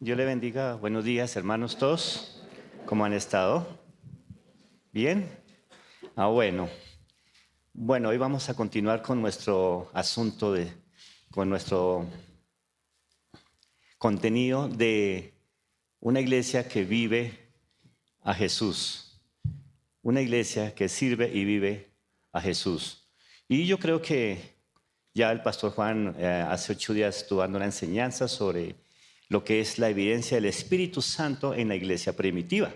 Dios le bendiga. Buenos días, hermanos todos. ¿Cómo han estado? ¿Bien? Bueno. Bueno, hoy vamos a continuar con nuestro asunto, con nuestro contenido de una iglesia que vive a Jesús. Una iglesia que sirve y vive a Jesús. Y yo creo que ya el pastor Juan hace 8 días estuvo dando una enseñanza sobre lo que es la evidencia del Espíritu Santo en la iglesia primitiva.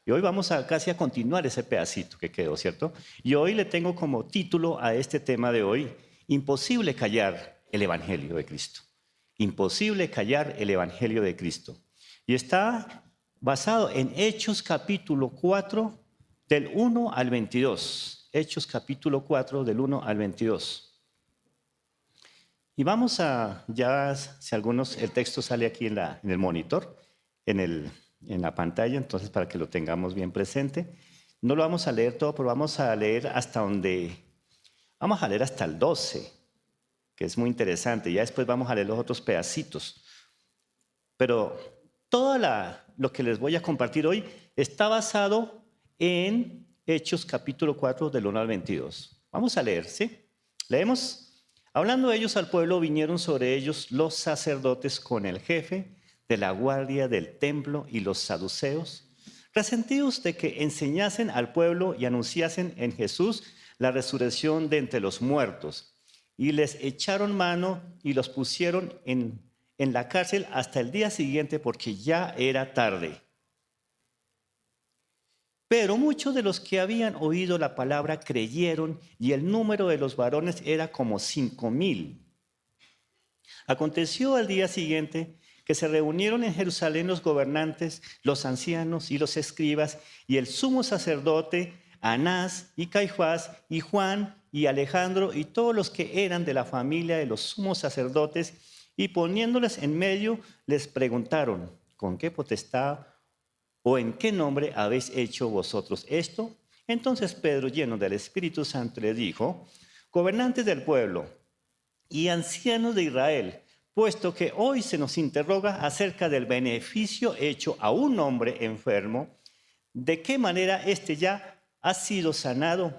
Y hoy vamos casi a continuar ese pedacito que quedó, ¿cierto? Y hoy le tengo como título a este tema de hoy: imposible callar el Evangelio de Cristo. Imposible callar el Evangelio de Cristo. Y está basado en Hechos capítulo 4, del 1 al 22. Hechos capítulo 4, del 1 al 22. Y vamos si algunos, el texto sale aquí en el monitor, en la pantalla, entonces para que lo tengamos bien presente. No lo vamos a leer todo, pero vamos a leer hasta el 12, que es muy interesante. Ya después vamos a leer los otros pedacitos. Pero todo lo que les voy a compartir hoy está basado en Hechos capítulo 4, del 1 al 22. Vamos a leer, ¿sí? Leemos. Hablando ellos al pueblo, vinieron sobre ellos los sacerdotes con el jefe de la guardia del templo y los saduceos, resentidos de que enseñasen al pueblo y anunciasen en Jesús la resurrección de entre los muertos. Y les echaron mano y los pusieron en la cárcel hasta el día siguiente, porque ya era tarde. Pero muchos de los que habían oído la palabra creyeron, y el número de los varones era como 5,000. Aconteció al día siguiente que se reunieron en Jerusalén los gobernantes, los ancianos y los escribas, y el sumo sacerdote, Anás y Caifás, y Juan y Alejandro, y todos los que eran de la familia de los sumos sacerdotes, y poniéndoles en medio, les preguntaron: ¿con qué potestad o en qué nombre habéis hecho vosotros esto? Entonces Pedro, lleno del Espíritu Santo, le dijo: gobernantes del pueblo y ancianos de Israel, puesto que hoy se nos interroga acerca del beneficio hecho a un hombre enfermo, de qué manera éste ya ha sido sanado,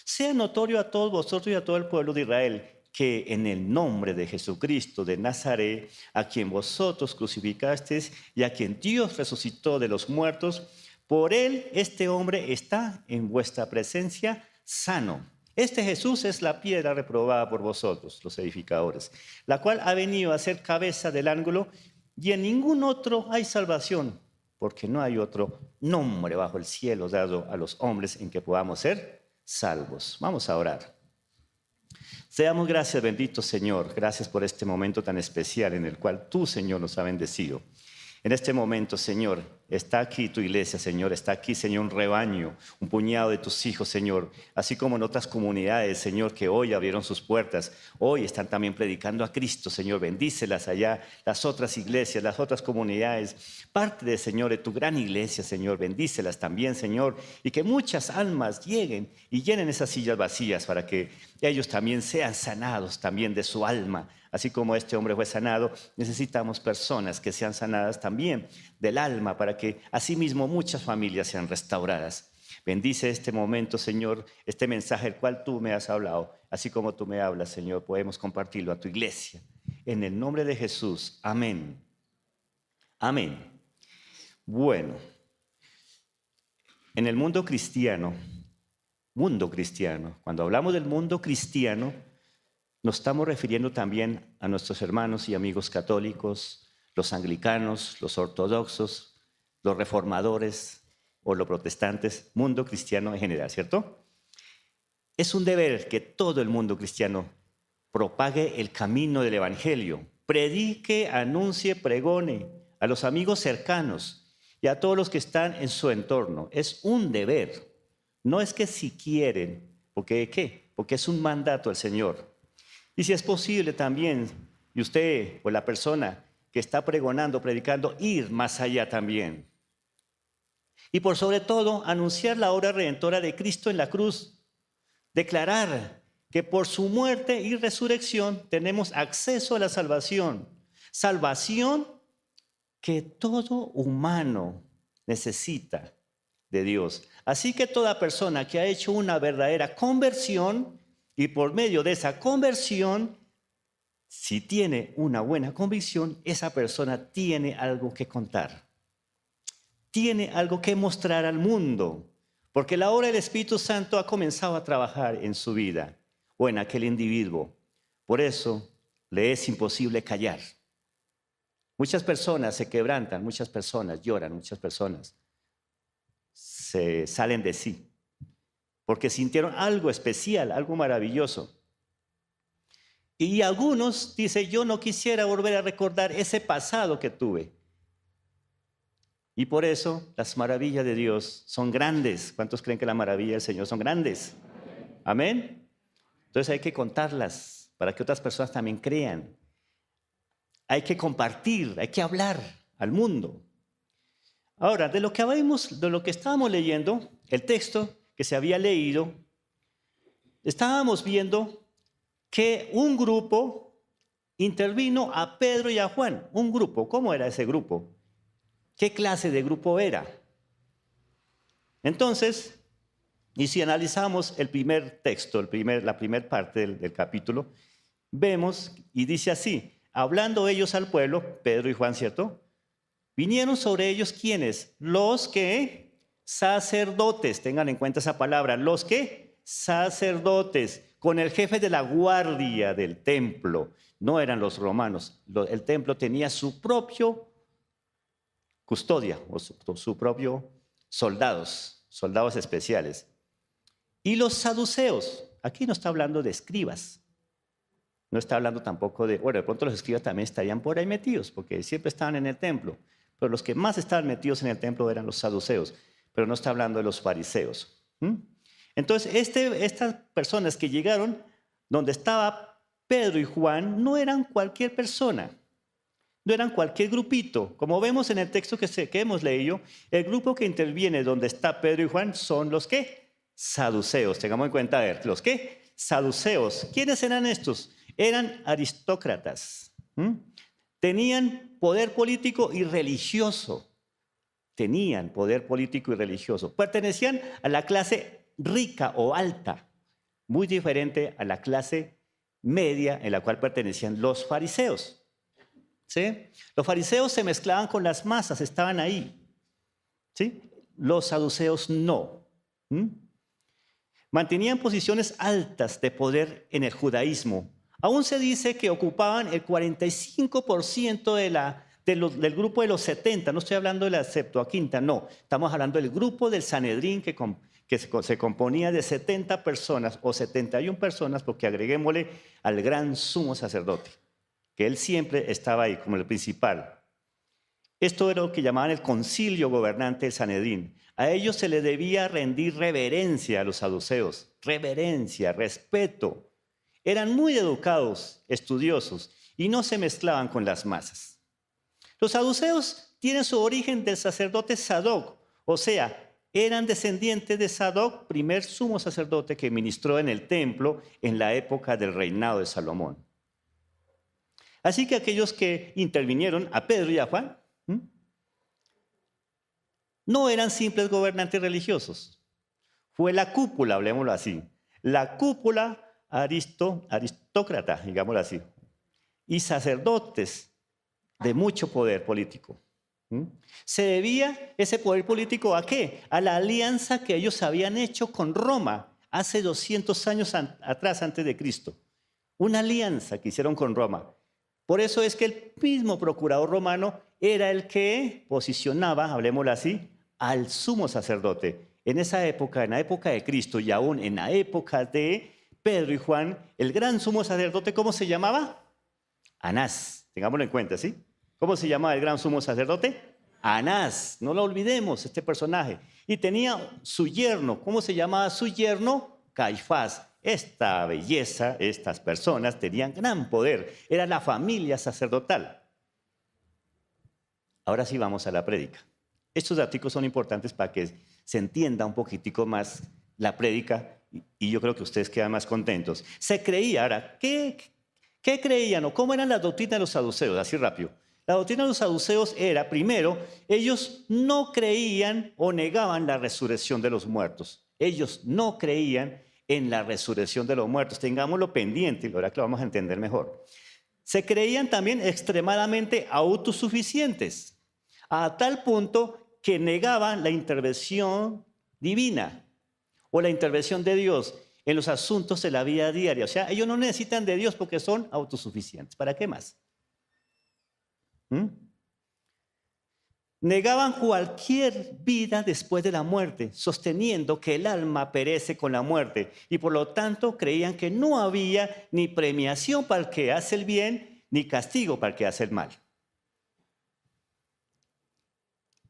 sea notorio a todos vosotros y a todo el pueblo de Israel que en el nombre de Jesucristo de Nazaret, a quien vosotros crucificasteis y a quien Dios resucitó de los muertos, por él este hombre está en vuestra presencia sano. Este Jesús es la piedra reprobada por vosotros, los edificadores, la cual ha venido a ser cabeza del ángulo, y en ningún otro hay salvación, porque no hay otro nombre bajo el cielo dado a los hombres en que podamos ser salvos. Vamos a orar. Te damos gracias, bendito Señor. Gracias por este momento tan especial en el cual tú, Señor, nos has bendecido. En este momento, Señor, está aquí tu iglesia, Señor. Está aquí, Señor, un rebaño, un puñado de tus hijos, Señor. Así como en otras comunidades, Señor, que hoy abrieron sus puertas. Hoy están también predicando a Cristo, Señor. Bendícelas allá, las otras iglesias, las otras comunidades. Parte de, Señor, de tu gran iglesia, Señor. Bendícelas también, Señor. Y que muchas almas lleguen y llenen esas sillas vacías para que ellos también sean sanados también de su alma. Así como este hombre fue sanado, necesitamos personas que sean sanadas también del alma, para que asimismo muchas familias sean restauradas. Bendice este momento, Señor, este mensaje el cual tú me has hablado. Así como tú me hablas, Señor, podemos compartirlo a tu iglesia. En el nombre de Jesús, amén. Amén. Bueno, en el mundo cristiano, cuando hablamos del mundo cristiano, nos estamos refiriendo también a nuestros hermanos y amigos católicos, los anglicanos, los ortodoxos, los reformadores o los protestantes, mundo cristiano en general, ¿cierto? Es un deber que todo el mundo cristiano propague el camino del Evangelio, predique, anuncie, pregone a los amigos cercanos y a todos los que están en su entorno. Es un deber, no es que si quieren, porque ¿qué? Porque es un mandato del Señor. Y si es posible también, y usted o la persona que está pregonando, predicando, ir más allá también. Y por sobre todo, anunciar la obra redentora de Cristo en la cruz. Declarar que por su muerte y resurrección tenemos acceso a la salvación. Salvación que todo humano necesita de Dios. Así que toda persona que ha hecho una verdadera conversión y por medio de esa conversión, si tiene una buena convicción, esa persona tiene algo que contar. Tiene algo que mostrar al mundo, porque la obra del Espíritu Santo ha comenzado a trabajar en su vida o en aquel individuo. Por eso le es imposible callar. Muchas personas se quebrantan, muchas personas lloran, muchas personas se salen de sí, porque sintieron algo especial, algo maravilloso. Y algunos dicen, yo no quisiera volver a recordar ese pasado que tuve. Y por eso las maravillas de Dios son grandes. ¿Cuántos creen que las maravillas del Señor son grandes? Amén. Entonces hay que contarlas para que otras personas también crean. Hay que compartir, hay que hablar al mundo. Ahora, de lo que estábamos leyendo, el texto que se había leído, estábamos viendo que un grupo intervino a Pedro y a Juan. Un grupo, ¿cómo era ese grupo? ¿Qué clase de grupo era? Entonces, y si analizamos el primer texto, la primera parte del capítulo, vemos y dice así, hablando ellos al pueblo, Pedro y Juan, ¿cierto? Vinieron sobre ellos, ¿quiénes? Los que sacerdotes, tengan en cuenta esa palabra, los que sacerdotes, con el jefe de la guardia del templo. No eran los romanos, el templo tenía su propio custodia o su propio soldados especiales. Y los saduceos, aquí no está hablando de escribas, no está hablando tampoco de, bueno, de pronto los escribas también estarían por ahí metidos, porque siempre estaban en el templo, pero los que más estaban metidos en el templo eran los saduceos, pero no está hablando de los fariseos. Entonces, estas personas que llegaron donde estaba Pedro y Juan no eran cualquier persona, no eran cualquier grupito. Como vemos en el texto que hemos leído, el grupo que interviene donde está Pedro y Juan son los ¿qué? Saduceos. Tengamos en cuenta, a ver, ¿los qué? Saduceos. ¿Quiénes eran estos? Eran aristócratas. Tenían poder político y religioso. Tenían poder político y religioso. Pertenecían a la clase rica o alta, muy diferente a la clase media en la cual pertenecían los fariseos. ¿Sí? Los fariseos se mezclaban con las masas, estaban ahí. ¿Sí? Los saduceos no. Mantenían posiciones altas de poder en el judaísmo. Aún se dice que ocupaban el 45% del grupo de los 70. No estoy hablando de la Septuaginta, no. Estamos hablando del grupo del Sanedrín que se componía de 70 personas o 71 personas, porque agreguémosle al gran sumo sacerdote, que él siempre estaba ahí como el principal. Esto era lo que llamaban el concilio gobernante del Sanedrín. A ellos se les debía rendir reverencia a los saduceos, reverencia, respeto. Eran muy educados, estudiosos y no se mezclaban con las masas. Los saduceos tienen su origen del sacerdote Sadoc, o sea, eran descendientes de Sadoc, primer sumo sacerdote que ministró en el templo en la época del reinado de Salomón. Así que aquellos que intervinieron a Pedro y a Juan no eran simples gobernantes religiosos. Fue la cúpula, hablemoslo así, la cúpula aristócrata, digámoslo así, y sacerdotes de mucho poder político. ¿Se debía ese poder político a qué? A la alianza que ellos habían hecho con Roma hace 200 años atrás, antes de Cristo. Una alianza que hicieron con Roma. Por eso es que el mismo procurador romano era el que posicionaba, hablemoslo así, al sumo sacerdote. En esa época, en la época de Cristo y aún en la época de Pedro y Juan, el gran sumo sacerdote, ¿cómo se llamaba? Anás, tengámoslo en cuenta, ¿sí? ¿Cómo se llamaba el gran sumo sacerdote? Anás, no lo olvidemos, este personaje. Y tenía su yerno, ¿cómo se llamaba su yerno? Caifás. Esta belleza, estas personas tenían gran poder, era la familia sacerdotal. Ahora sí vamos a la prédica. Estos datos son importantes para que se entienda un poquitico más la prédica y yo creo que ustedes quedan más contentos. Se creía, ahora, ¿qué creían o cómo eran las doctrinas de los saduceos? Así rápido. La doctrina de los saduceos era, primero, ellos no creían o negaban la resurrección de los muertos. Ellos no creían en la resurrección de los muertos. Tengámoslo pendiente, ahora que lo vamos a entender mejor. Se creían también extremadamente autosuficientes, a tal punto que negaban la intervención divina o la intervención de Dios en los asuntos de la vida diaria. O sea, ellos no necesitan de Dios porque son autosuficientes. ¿Para qué más? Negaban cualquier vida después de la muerte, sosteniendo que el alma perece con la muerte y por lo tanto creían que no había ni premiación para el que hace el bien, ni castigo para el que hace el mal.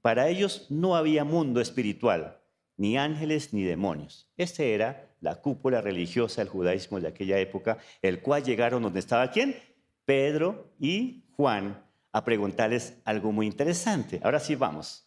Para ellos no había mundo espiritual, ni ángeles ni demonios. Esta era la cúpula religiosa del judaísmo de aquella época, el cual llegaron donde estaba ¿quién? Pedro y Juan, a preguntarles algo muy interesante. Ahora sí vamos.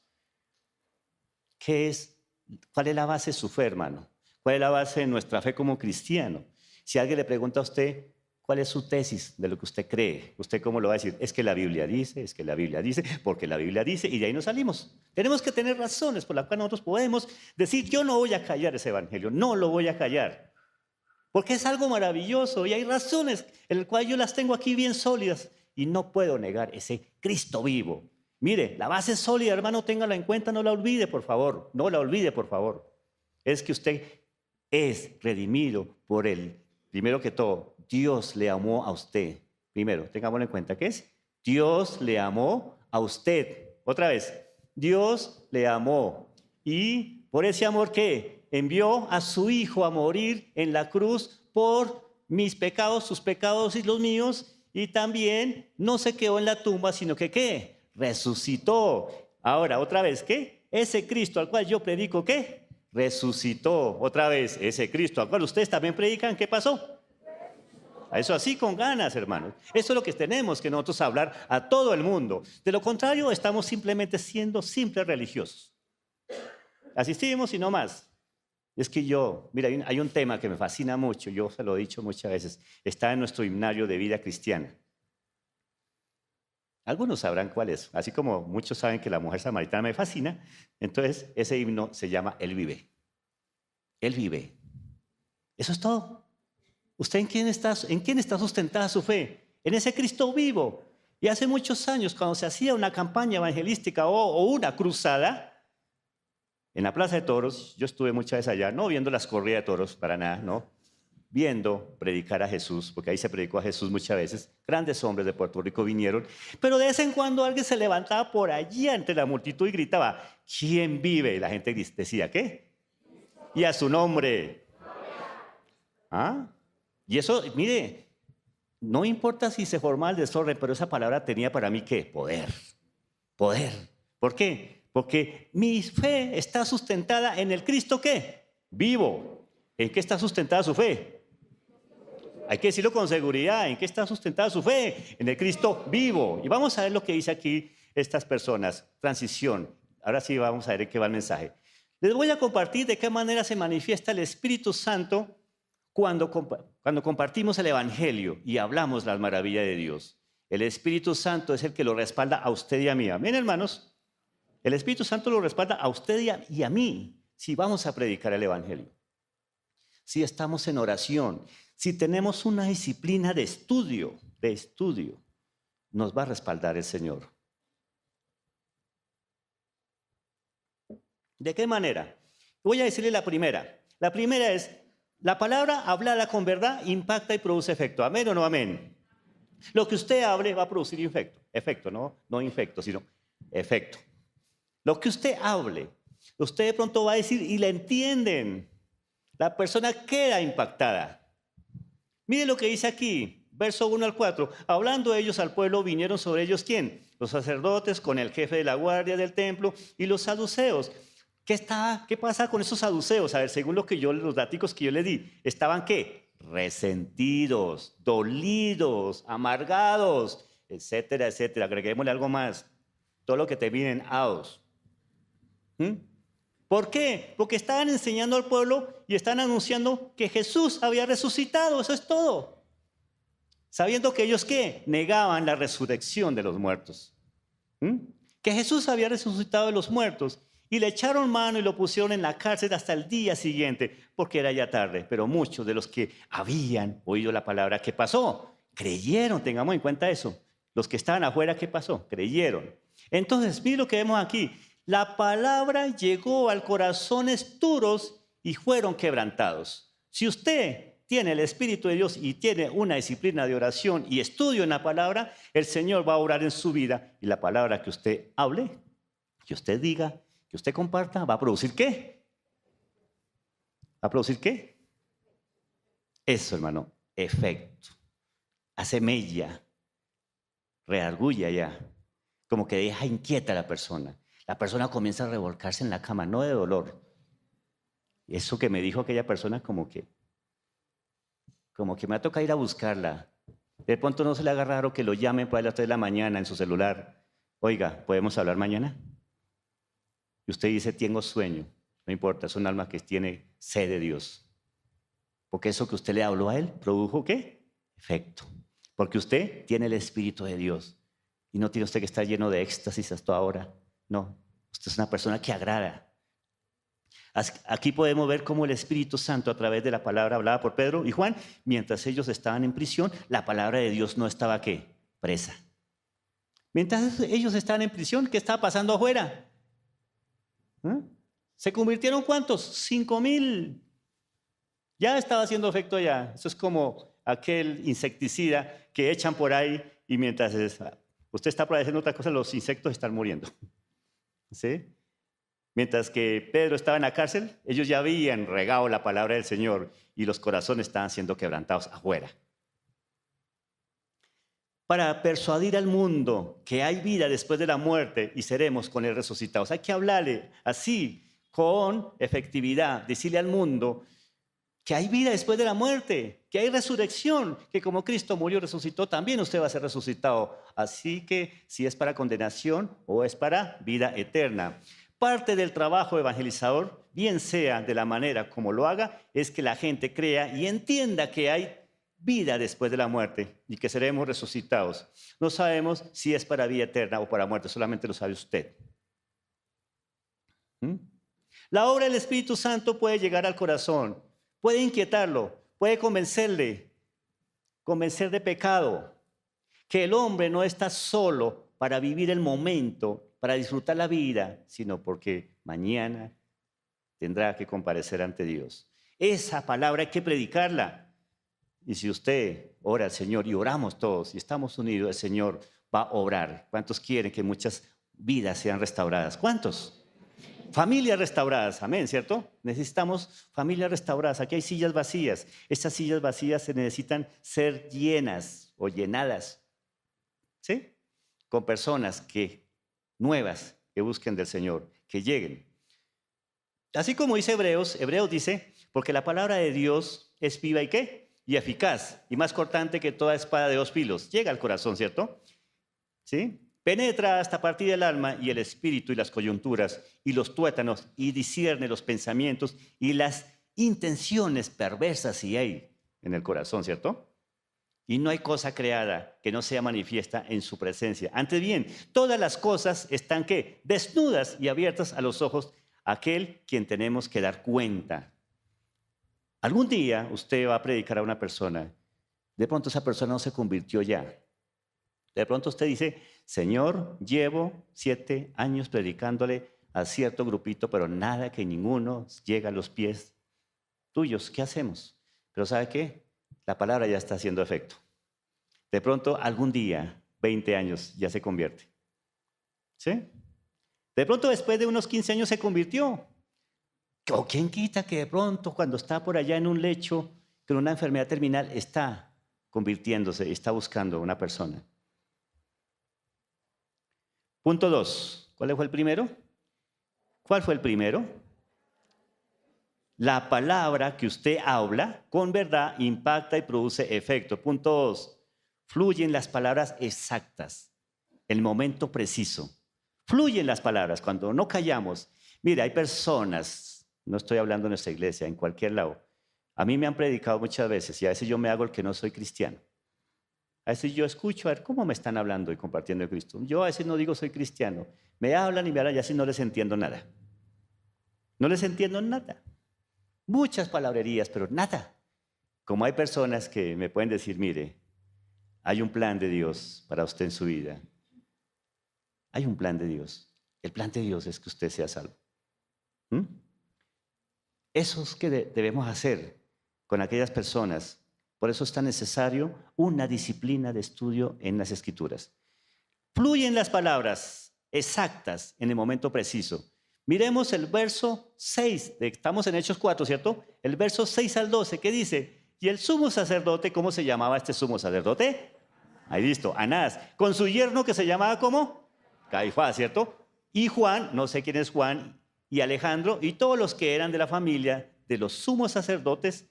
¿Cuál es la base de su fe, hermano? ¿Cuál es la base de nuestra fe como cristiano? Si alguien le pregunta a usted, ¿cuál es su tesis de lo que usted cree? ¿Usted cómo lo va a decir? Es que la Biblia dice, es que la Biblia dice, porque la Biblia dice, y de ahí nos salimos. Tenemos que tener razones por las cuales nosotros podemos decir, yo no voy a callar ese evangelio, no lo voy a callar. Porque es algo maravilloso y hay razones en las cuales yo las tengo aquí bien sólidas. Y no puedo negar ese Cristo vivo. Mire, la base es sólida, hermano, téngala en cuenta, no la olvide, por favor. No la olvide, por favor. Es que usted es redimido por Él. Primero que todo, Dios le amó a usted. Primero, tengámoslo en cuenta, ¿qué es? Dios le amó a usted. Otra vez, Dios le amó. Y por ese amor, ¿qué? Envió a su Hijo a morir en la cruz por mis pecados, sus pecados y los míos. Y también no se quedó en la tumba, sino que ¿qué? Resucitó. Ahora, otra vez, ¿qué? Ese Cristo al cual yo predico, ¿qué? Resucitó. Otra vez, ese Cristo al cual ustedes también predican, ¿qué pasó? A eso así con ganas, hermanos. Eso es lo que tenemos que nosotros hablar a todo el mundo. De lo contrario, estamos simplemente siendo simples religiosos. Asistimos y no más. Es que mira, hay un tema que me fascina mucho, yo se lo he dicho muchas veces, está en nuestro himnario de vida cristiana. Algunos sabrán cuál es, así como muchos saben que la mujer samaritana me fascina, entonces ese himno se llama Él vive. Él vive. Eso es todo. ¿Usted en quién está sustentada su fe? En ese Cristo vivo. Y hace muchos años, cuando se hacía una campaña evangelística o una cruzada, en la Plaza de Toros, yo estuve muchas veces allá, no viendo las corridas de toros, para nada, no, viendo predicar a Jesús, porque ahí se predicó a Jesús muchas veces, grandes hombres de Puerto Rico vinieron, pero de vez en cuando alguien se levantaba por allí ante la multitud y gritaba, ¿quién vive? Y la gente decía, ¿qué? Y a su nombre. ¿Ah? Y eso, mire, no importa si se formaba el desorden, pero esa palabra tenía para mí, ¿qué? Poder. Poder. ¿Por qué? Porque mi fe está sustentada en el Cristo, ¿qué? Vivo. ¿En qué está sustentada su fe? Hay que decirlo con seguridad. ¿En qué está sustentada su fe? En el Cristo vivo. Y vamos a ver lo que dice aquí estas personas. Transición. Ahora sí vamos a ver en qué va el mensaje. Les voy a compartir de qué manera se manifiesta el Espíritu Santo cuando compartimos el Evangelio y hablamos las maravillas de Dios. El Espíritu Santo es el que lo respalda a usted y a mí. Amén, hermanos. El Espíritu Santo lo respalda a usted y a mí si vamos a predicar el Evangelio. Si estamos en oración, si tenemos una disciplina de estudio, nos va a respaldar el Señor. ¿De qué manera? Voy a decirle la primera. La primera es, la palabra hablada con verdad impacta y produce efecto. ¿Amén o no amén? Lo que usted hable va a producir efecto, no infecto, sino efecto. Lo que usted hable, usted de pronto va a decir y le entienden. La persona queda impactada. Mire lo que dice aquí, verso 1 al 4. Hablando ellos al pueblo, vinieron sobre ellos, ¿quién? Los sacerdotes con el jefe de la guardia del templo y los saduceos. ¿Qué pasa con esos saduceos? A ver, según los datos que yo le di, ¿estaban qué? Resentidos, dolidos, amargados, etcétera, etcétera. Agreguémosle algo más. Todo lo que termine en aos. ¿Por qué? Porque estaban enseñando al pueblo y están anunciando que Jesús había resucitado, eso es todo. Sabiendo que ellos, ¿qué? Negaban la resurrección de los muertos. ¿Mm? Que Jesús había resucitado de los muertos y le echaron mano y lo pusieron en la cárcel hasta el día siguiente, porque era ya tarde. Pero muchos de los que habían oído la palabra, ¿qué pasó? Creyeron, tengamos en cuenta eso. Los que estaban afuera, ¿qué pasó? Creyeron. Entonces, mire lo que vemos aquí. La palabra llegó al corazones duros y fueron quebrantados. Si usted tiene el Espíritu de Dios y tiene una disciplina de oración y estudio en la palabra, el Señor va a orar en su vida y la palabra que usted hable, que usted diga, que usted comparta, ¿va a producir qué? ¿Va a producir qué? Eso, hermano, efecto. Hace mella, reargulla ya, como que deja inquieta a la persona. La persona comienza a revolcarse en la cama, no de dolor. Eso que me dijo aquella persona como que me toca ir a buscarla. De pronto no se le haga raro que lo llamen para las 3 de la mañana en su celular. Oiga, ¿podemos hablar mañana? Y usted dice, tengo sueño. No importa, es un alma que tiene sed de Dios. Porque eso que usted le habló a él, ¿produjo qué? Efecto. Porque usted tiene el Espíritu de Dios. Y no tiene usted que estar lleno de éxtasis hasta ahora. No, usted es una persona que agrada. Aquí podemos ver cómo el Espíritu Santo a través de la palabra hablaba por Pedro y Juan, mientras ellos estaban en prisión, la palabra de Dios no estaba ¿qué? Presa. Mientras ellos estaban en prisión, ¿qué estaba pasando afuera? ¿Eh? ¿Se convirtieron cuántos? 5,000. Ya estaba haciendo efecto allá. Eso es como aquel insecticida que echan por ahí y mientras usted está haciendo otra cosa, los insectos están muriendo. ¿Sí? Mientras que Pedro estaba en la cárcel, ellos ya habían regado la palabra del Señor y los corazones estaban siendo quebrantados afuera. Para persuadir al mundo que hay vida después de la muerte y seremos con él resucitados. Hay que hablarle así, con efectividad, decirle al mundo que hay vida después de la muerte, que hay resurrección, que como Cristo murió y resucitó, también usted va a ser resucitado. Así que si es para condenación o es para vida eterna. Parte del trabajo evangelizador, bien sea de la manera como lo haga, es que la gente crea y entienda que hay vida después de la muerte y que seremos resucitados. No sabemos si es para vida eterna o para muerte, solamente lo sabe usted. ¿Mm? La obra del Espíritu Santo puede llegar al corazón, puede inquietarlo, puede convencer de pecado, que el hombre no está solo para vivir el momento, para disfrutar la vida, sino porque mañana tendrá que comparecer ante Dios. Esa palabra hay que predicarla. Y si usted ora al Señor y oramos todos y estamos unidos, el Señor va a obrar. ¿Cuántos quieren que muchas vidas sean restauradas? ¿Cuántos? Familias restauradas, amén, ¿cierto? Necesitamos familias restauradas. Aquí hay sillas vacías. Estas sillas vacías se necesitan ser llenas o llenadas, ¿sí? Con personas nuevas que busquen del Señor, que lleguen. Así como dice Hebreos dice, porque la palabra de Dios es viva y ¿qué? Y eficaz, y más cortante que toda espada de 2 filos. Llega al corazón, ¿cierto? ¿Sí? Penetra hasta partir del alma y el espíritu y las coyunturas y los tuétanos y discierne los pensamientos y las intenciones perversas si hay en el corazón, ¿cierto? Y no hay cosa creada que no sea manifiesta en su presencia. Antes bien, todas las cosas están ¿qué? Desnudas y abiertas a los ojos aquel quien tenemos que dar cuenta. Algún día usted va a predicar a una persona, de pronto esa persona no se convirtió ya. De pronto usted dice, Señor, llevo 7 años predicándole a cierto grupito, pero nada que ninguno llega a los pies tuyos. ¿Qué hacemos? Pero ¿sabe qué? La palabra ya está haciendo efecto. De pronto, algún día, 20 años, ya se convierte. ¿Sí? De pronto, después de unos 15 años, se convirtió. ¿O quién quita que de pronto, cuando está por allá en un lecho, con una enfermedad terminal, está convirtiéndose, está buscando una persona? Punto 2. ¿Cuál fue el primero? ¿Cuál fue el primero? La palabra que usted habla con verdad impacta y produce efecto. Punto 2. Fluyen las palabras exactas, el momento preciso. Fluyen las palabras cuando no callamos. Mira, hay personas, no estoy hablando en nuestra iglesia, en cualquier lado. A mí me han predicado muchas veces y a veces yo me hago el que no soy cristiano. A veces yo escucho a ver cómo me están hablando y compartiendo de Cristo. Yo a veces no digo soy cristiano. Me hablan y me hablan y así no les entiendo nada. No les entiendo nada. Muchas palabrerías, pero nada. Como hay personas que me pueden decir, mire, hay un plan de Dios para usted en su vida. Hay un plan de Dios. El plan de Dios es que usted sea salvo. ¿Mm? Eso es que debemos hacer con aquellas personas. Por eso es tan necesario una disciplina de estudio en las Escrituras. Fluyen las palabras exactas en el momento preciso. Miremos el verso 6, estamos en Hechos 4, ¿cierto? El verso 6 al 12, ¿qué dice? Y el sumo sacerdote, ¿cómo se llamaba este sumo sacerdote? Ahí listo, Anás, con su yerno que se llamaba ¿cómo? Caifás, ¿cierto? Y Juan, no sé quién es Juan, y Alejandro, y todos los que eran de la familia de los sumos sacerdotes,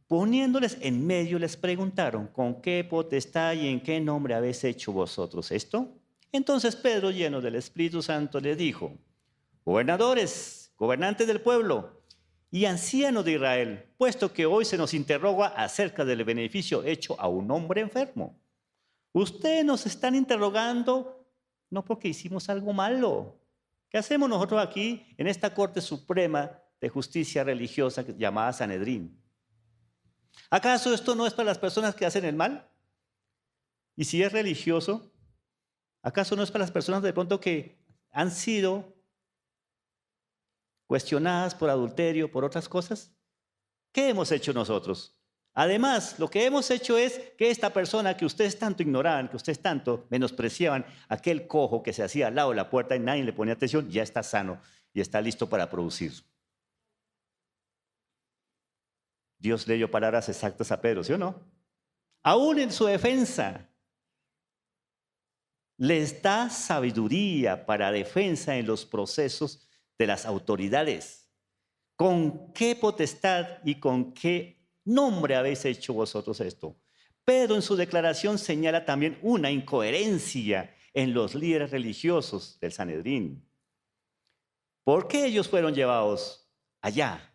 poniéndoles en medio, les preguntaron, ¿con qué potestad y en qué nombre habéis hecho vosotros esto? Entonces Pedro, lleno del Espíritu Santo, le dijo, gobernadores, gobernantes del pueblo y ancianos de Israel, puesto que hoy se nos interroga acerca del beneficio hecho a un hombre enfermo. Ustedes nos están interrogando no porque hicimos algo malo. ¿Qué hacemos nosotros aquí en esta Corte Suprema de Justicia Religiosa llamada Sanedrín? ¿Acaso esto no es para las personas que hacen el mal? Y si es religioso, ¿acaso no es para las personas de pronto que han sido cuestionadas por adulterio, por otras cosas? ¿Qué hemos hecho nosotros? Además, lo que hemos hecho es que esta persona que ustedes tanto ignoraban, que ustedes tanto menospreciaban, aquel cojo que se hacía al lado de la puerta y nadie le ponía atención, ya está sano y está listo para producir. Dios le dio palabras exactas a Pedro, ¿sí o no? Aún en su defensa, les da sabiduría para defensa en los procesos de las autoridades. ¿Con qué potestad y con qué nombre habéis hecho vosotros esto? Pedro en su declaración señala también una incoherencia en los líderes religiosos del Sanedrín. ¿Por qué ellos fueron llevados allá?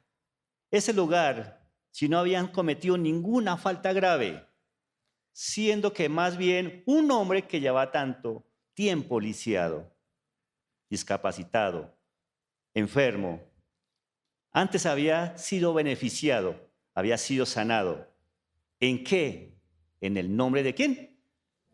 Ese lugar, si no habían cometido ninguna falta grave, siendo que más bien un hombre que lleva tanto tiempo lisiado, discapacitado, enfermo, antes había sido beneficiado, había sido sanado. ¿En qué? ¿En el nombre de quién?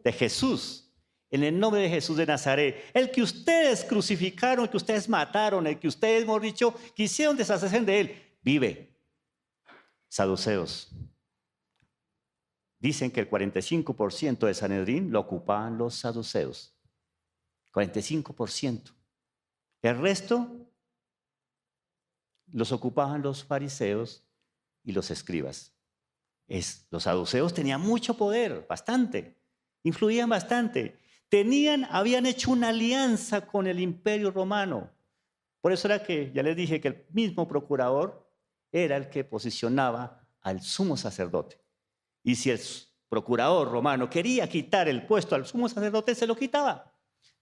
De Jesús. En el nombre de Jesús de Nazaret. El que ustedes crucificaron, el que ustedes mataron, el que ustedes, hemos dicho, quisieron deshacerse de él, vive. Saduceos. Dicen que el 45% de Sanedrín lo ocupaban los saduceos. 45%. El resto los ocupaban los fariseos y los escribas. Los saduceos tenían mucho poder, bastante, influían bastante. Habían hecho una alianza con el Imperio Romano. Por eso era que, ya les dije, que el mismo procurador era el que posicionaba al sumo sacerdote. Y si el procurador romano quería quitar el puesto al sumo sacerdote, se lo quitaba.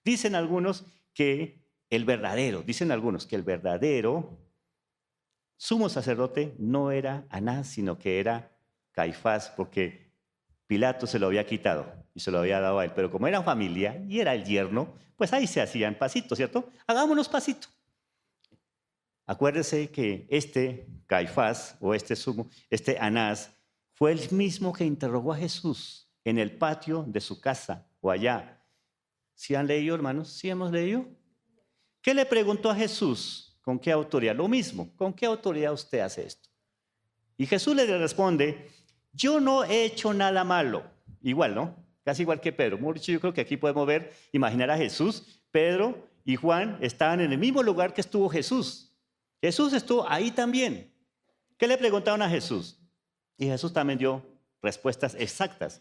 Dicen algunos que el verdadero sumo sacerdote no era Anás, sino que era Caifás, porque Pilato se lo había quitado y se lo había dado a él. Pero como era familia y era el yerno, pues ahí se hacían pasitos, ¿cierto? Hagámonos pasito. Acuérdense que este Caifás o este Anás fue el mismo que interrogó a Jesús en el patio de su casa o allá. ¿Sí han leído, hermanos? ¿Sí hemos leído? ¿Qué le preguntó a Jesús? ¿Con qué autoridad? Lo mismo. ¿Con qué autoridad usted hace esto? Y Jesús le responde, yo no he hecho nada malo. Igual, ¿no? Casi igual que Pedro. Yo creo que aquí podemos imaginar a Jesús. Pedro y Juan estaban en el mismo lugar que estuvo Jesús. Jesús estuvo ahí también. ¿Qué le preguntaron a Jesús? Y Jesús también dio respuestas exactas.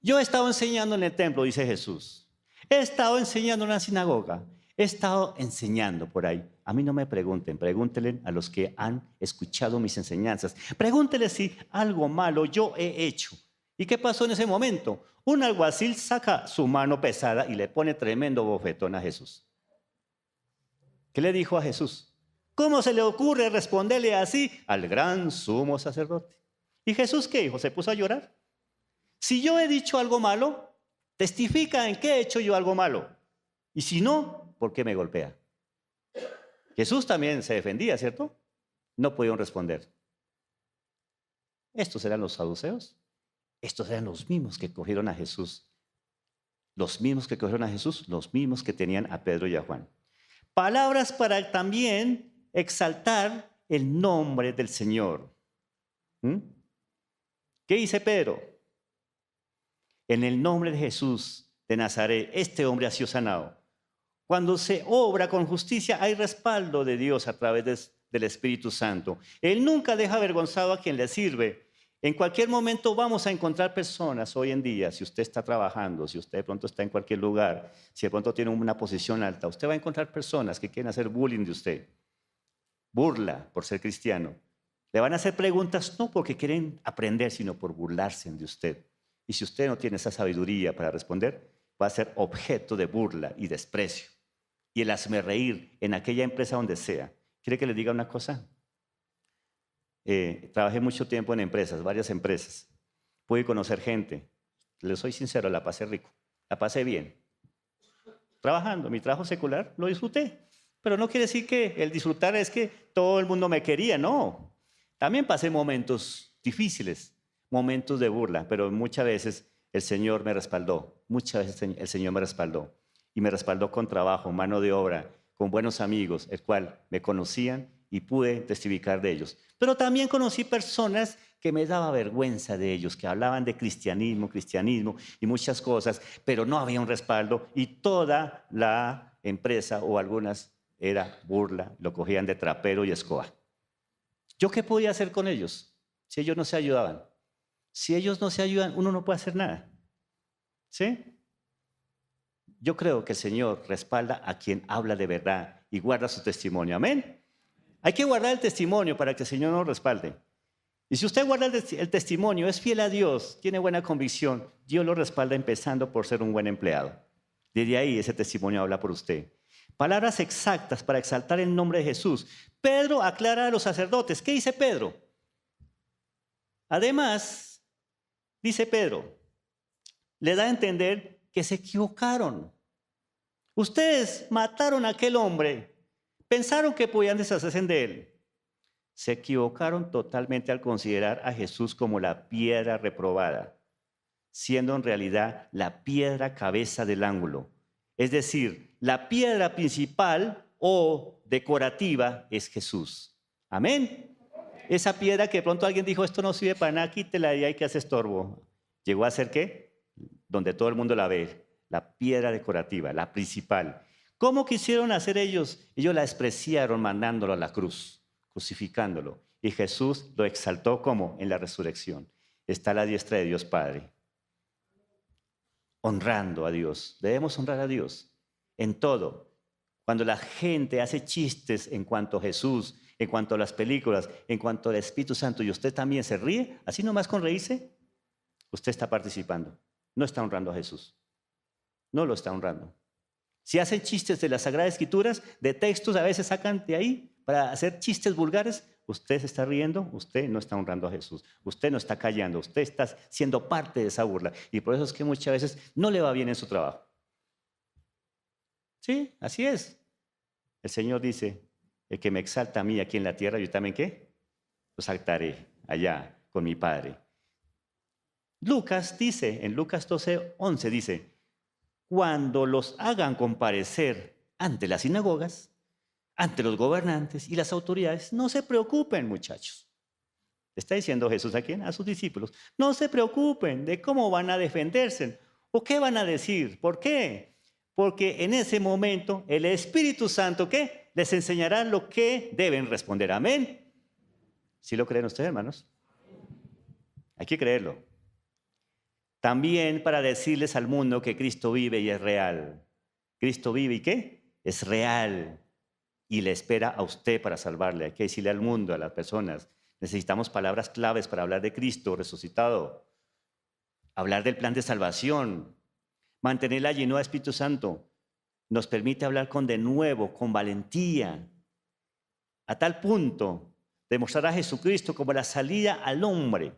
Yo he estado enseñando en el templo, dice Jesús. He estado enseñando en la sinagoga. He estado enseñando por ahí. A mí no me pregunten, pregúntenle a los que han escuchado mis enseñanzas. Pregúntenle si algo malo yo he hecho. ¿Y qué pasó en ese momento? Un alguacil saca su mano pesada y le pone tremendo bofetón a Jesús. ¿Qué le dijo a Jesús? ¿Cómo se le ocurre responderle así al gran sumo sacerdote? ¿Y Jesús qué dijo? ¿Se puso a llorar? Si yo he dicho algo malo, testifica en qué he hecho yo algo malo. Y si no, ¿por qué me golpea? Jesús también se defendía, ¿cierto? No pudieron responder. ¿Estos eran los saduceos? Estos eran los mismos que cogieron a Jesús. Los mismos que cogieron a Jesús, los mismos que tenían a Pedro y a Juan. Palabras para también exaltar el nombre del Señor. ¿Mm? ¿Qué dice Pedro? En el nombre de Jesús de Nazaret, este hombre ha sido sanado. Cuando se obra con justicia, hay respaldo de Dios a través del Espíritu Santo. Él nunca deja avergonzado a quien le sirve. En cualquier momento vamos a encontrar personas hoy en día, si usted está trabajando, si usted de pronto está en cualquier lugar, si de pronto tiene una posición alta, usted va a encontrar personas que quieren hacer bullying de usted, burla por ser cristiano. Le van a hacer preguntas no porque quieren aprender, sino por burlarse de usted. Y si usted no tiene esa sabiduría para responder, va a ser objeto de burla y desprecio. Y el hazmerreír en aquella empresa donde sea. ¿Quiere que le diga una cosa? Trabajé mucho tiempo en empresas, varias empresas. Pude conocer gente. Les soy sincero, la pasé rico. La pasé bien. Trabajando, mi trabajo secular lo disfruté. Pero no quiere decir que el disfrutar es que todo el mundo me quería, no. También pasé momentos difíciles, momentos de burla, pero muchas veces el Señor me respaldó. Muchas veces el Señor me respaldó. Y me respaldó con trabajo, mano de obra, con buenos amigos, el cual me conocían y pude testificar de ellos. Pero también conocí personas que me daba vergüenza de ellos, que hablaban de cristianismo y muchas cosas, pero no había un respaldo y toda la empresa o algunas era burla, lo cogían de trapero y escoba. ¿Yo qué podía hacer con ellos si ellos no se ayudaban? Si ellos no se ayudan, uno no puede hacer nada. ¿Sí? Yo creo que el Señor respalda a quien habla de verdad y guarda su testimonio. Amén. Hay que guardar el testimonio para que el Señor nos respalde. Y si usted guarda el testimonio, es fiel a Dios, tiene buena convicción, Dios lo respalda empezando por ser un buen empleado. Desde ahí ese testimonio habla por usted. Palabras exactas para exaltar el nombre de Jesús. Pedro aclara a los sacerdotes. ¿Qué dice Pedro? Además, dice Pedro, le da a entender que se equivocaron. Ustedes mataron a aquel hombre, pensaron que podían deshacerse de él. Se equivocaron totalmente al considerar a Jesús como la piedra reprobada, siendo en realidad la piedra cabeza del ángulo. Es decir, la piedra principal o decorativa es Jesús. Amén. Esa piedra que de pronto alguien dijo, esto no sirve para nada, quítela y hay que hacer estorbo. ¿Llegó a ser qué? Donde todo el mundo la ve, la piedra decorativa, la principal. ¿Cómo quisieron hacer ellos? Ellos la despreciaron mandándolo a la cruz, crucificándolo. Y Jesús lo exaltó como en la resurrección. Está a la diestra de Dios Padre. Honrando a Dios. Debemos honrar a Dios en todo. Cuando la gente hace chistes en cuanto a Jesús, en cuanto a las películas, en cuanto al Espíritu Santo, y usted también se ríe, así nomás con reírse, usted está participando. No está honrando a Jesús. No lo está honrando. Si hacen chistes de las Sagradas Escrituras, de textos a veces sacan de ahí para hacer chistes vulgares, usted se está riendo, usted no está honrando a Jesús. Usted no está callando, usted está siendo parte de esa burla. Y por eso es que muchas veces no le va bien en su trabajo. Sí, así es. El Señor dice, el que me exalta a mí aquí en la tierra, yo también ¿qué? Lo exaltaré allá con mi Padre. Lucas dice, en Lucas 12:11 dice, cuando los hagan comparecer ante las sinagogas, ante los gobernantes y las autoridades, no se preocupen, muchachos. Está diciendo Jesús a quién? A sus discípulos. No se preocupen de cómo van a defenderse o qué van a decir. ¿Por qué? Porque en ese momento el Espíritu Santo, ¿qué? Les enseñará lo que deben responder. Amén. ¿Sí lo creen ustedes, hermanos? Hay que creerlo. También para decirles al mundo que Cristo vive y es real. Cristo vive y ¿qué? Es real. Y le espera a usted para salvarle. Hay que decirle al mundo, a las personas. Necesitamos palabras claves para hablar de Cristo resucitado. Hablar del plan de salvación. Mantener la llenura del Espíritu Santo. Nos permite hablar con denuedo, con valentía. A tal punto de mostrar a Jesucristo como la salida al hombre.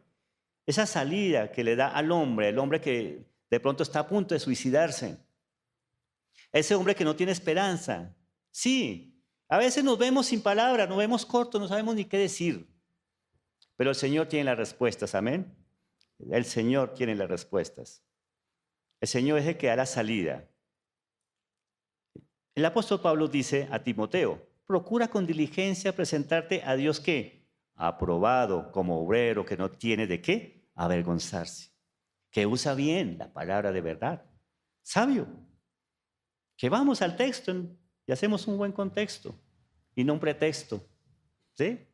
esa salida que le da al hombre, el hombre que de pronto está a punto de suicidarse, ese hombre que no tiene esperanza. Sí, a veces nos vemos sin palabras, nos vemos cortos, no sabemos ni qué decir, pero el Señor tiene las respuestas, amén. El Señor tiene las respuestas. El Señor es el que da la salida. El apóstol Pablo dice a Timoteo, procura con diligencia presentarte a Dios que aprobado como obrero que no tiene de qué avergonzarse, que usa bien la palabra de verdad, sabio, que vamos al texto y hacemos un buen contexto y no un pretexto, ¿sí?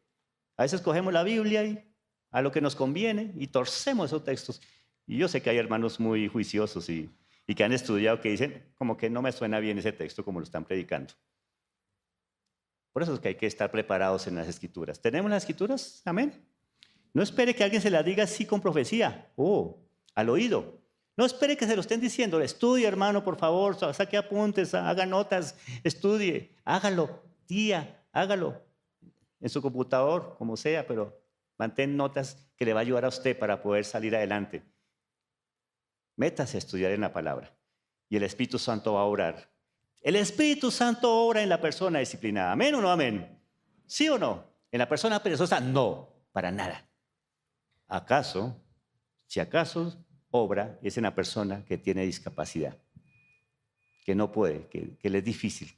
A veces cogemos la Biblia y a lo que nos conviene y torcemos esos textos. Y yo sé que hay hermanos muy juiciosos y que han estudiado que dicen como que no me suena bien ese texto como lo están predicando. Por eso es que hay que estar preparados en las Escrituras. ¿Tenemos las Escrituras? Amén. No espere que alguien se las diga así con profecía, al oído. No espere que se lo estén diciendo. Estudie, hermano, por favor, saque apuntes, haga notas, estudie, hágalo, tía, hágalo en su computador, como sea, pero mantén notas que le va a ayudar a usted para poder salir adelante. Métase a estudiar en la palabra y el Espíritu Santo va a orar. El Espíritu Santo obra en la persona disciplinada. ¿Amén o no amén? ¿Sí o no? En la persona perezosa, no, para nada. ¿Acaso, si acaso obra, es en la persona que tiene discapacidad, que no puede, que le es difícil?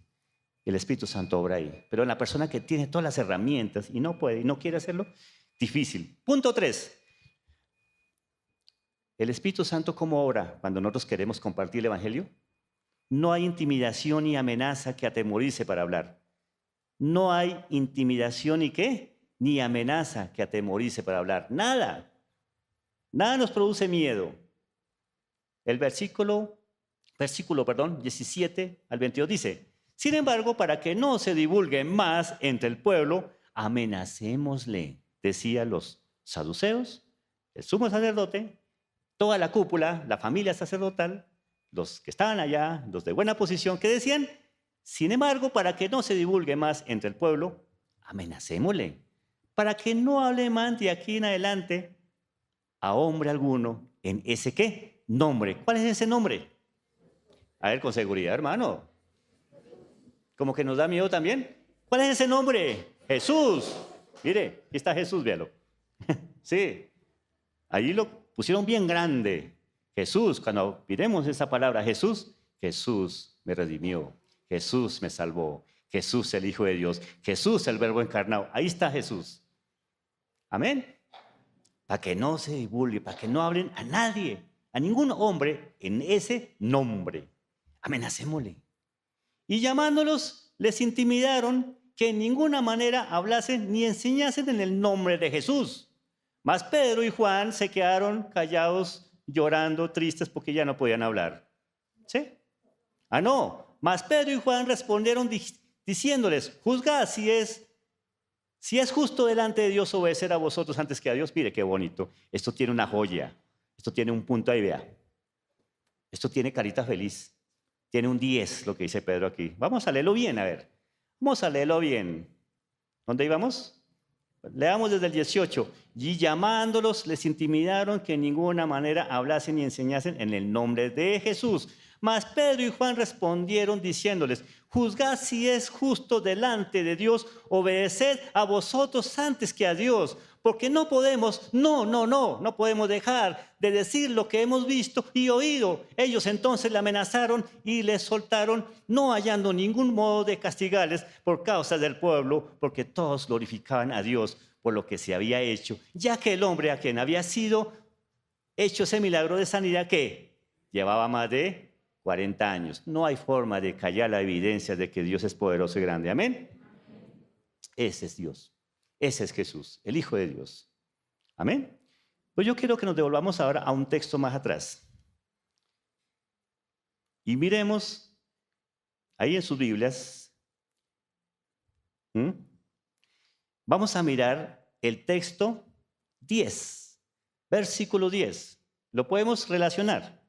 El Espíritu Santo obra ahí. Pero en la persona que tiene todas las herramientas y no puede y no quiere hacerlo, difícil. Punto 3. El Espíritu Santo, ¿cómo obra cuando nosotros queremos compartir el Evangelio? No hay intimidación ni amenaza que atemorice para hablar. No hay intimidación ni qué, ni amenaza que atemorice para hablar. Nada. Nada nos produce miedo. El versículo 17 al 22 dice, sin embargo, para que no se divulgue más entre el pueblo, amenacémosle, decían los saduceos, el sumo sacerdote, toda la cúpula, la familia sacerdotal, los que estaban allá, los de buena posición, que decían, sin embargo, para que no se divulgue más entre el pueblo, amenacémosle, para que no hable más de aquí en adelante a hombre alguno en ese ¿qué? Nombre. ¿Cuál es ese nombre? A ver, con seguridad, hermano. ¿Como que nos da miedo también? ¿Cuál es ese nombre? Jesús. Mire, aquí está Jesús, véalo. Sí, ahí lo pusieron bien grande. Jesús, cuando miremos esa palabra, Jesús me redimió, Jesús me salvó, Jesús el Hijo de Dios, Jesús el Verbo encarnado. Ahí está Jesús. Amén. Para que no se divulgue, para que no hablen a nadie, a ningún hombre en ese nombre. Amenacémosle. Y llamándolos, les intimidaron que en ninguna manera hablasen ni enseñasen en el nombre de Jesús. Mas Pedro y Juan se quedaron callados, llorando, tristes, porque ya no podían hablar. ¿Sí? No. Mas Pedro y Juan respondieron diciéndoles, juzgad si es justo delante de Dios obedecer a vosotros antes que a Dios. Mire qué bonito. Esto tiene una joya. Esto tiene un punto ahí, vea. Esto tiene carita feliz. Tiene un 10, lo que dice Pedro aquí. Vamos a leerlo bien, a ver. Vamos a leerlo bien. ¿Dónde íbamos? Leamos desde el 18. Y llamándolos, les intimidaron que en ninguna manera hablasen ni enseñasen en el nombre de Jesús. Mas Pedro y Juan respondieron diciéndoles, juzgad si es justo delante de Dios obedeced a vosotros antes que a Dios, porque no podemos dejar de decir lo que hemos visto y oído. Ellos entonces le amenazaron y le soltaron, no hallando ningún modo de castigarles por causa del pueblo, porque todos glorificaban a Dios por lo que se había hecho, ya que el hombre a quien había sido hecho ese milagro de sanidad que llevaba más de 40 años. No hay forma de callar la evidencia de que Dios es poderoso y grande. Amén. Ese es Dios. Ese es Jesús, el Hijo de Dios. Amén. Pues yo quiero que nos devolvamos ahora a un texto más atrás. Y miremos ahí en sus Biblias. Vamos a mirar el texto 10, versículo 10. ¿Lo podemos relacionar?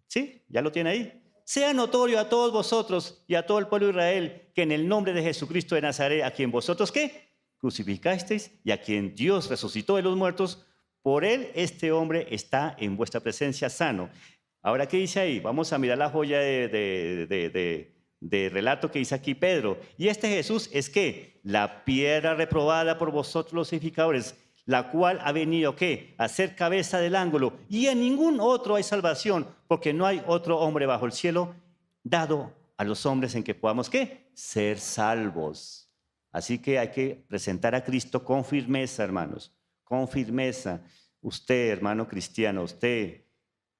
¿Sí? ¿Ya lo tiene ahí? Sea notorio a todos vosotros y a todo el pueblo de Israel que en el nombre de Jesucristo de Nazaret, a quien vosotros, ¿qué? Crucificasteis y a quien Dios resucitó de los muertos, Por él este hombre está en vuestra presencia sano. Ahora, ¿qué dice ahí? Vamos a mirar la joya de relato que dice aquí Pedro. Y este Jesús es que la piedra reprobada por vosotros los edificadores, la cual ha venido ¿qué? A ser cabeza del ángulo. Y en ningún otro hay salvación, porque no hay otro hombre bajo el cielo dado a los hombres en que podamos ¿qué? Ser salvos. Así que hay que presentar a Cristo con firmeza, hermanos, con firmeza. Usted, hermano cristiano, usted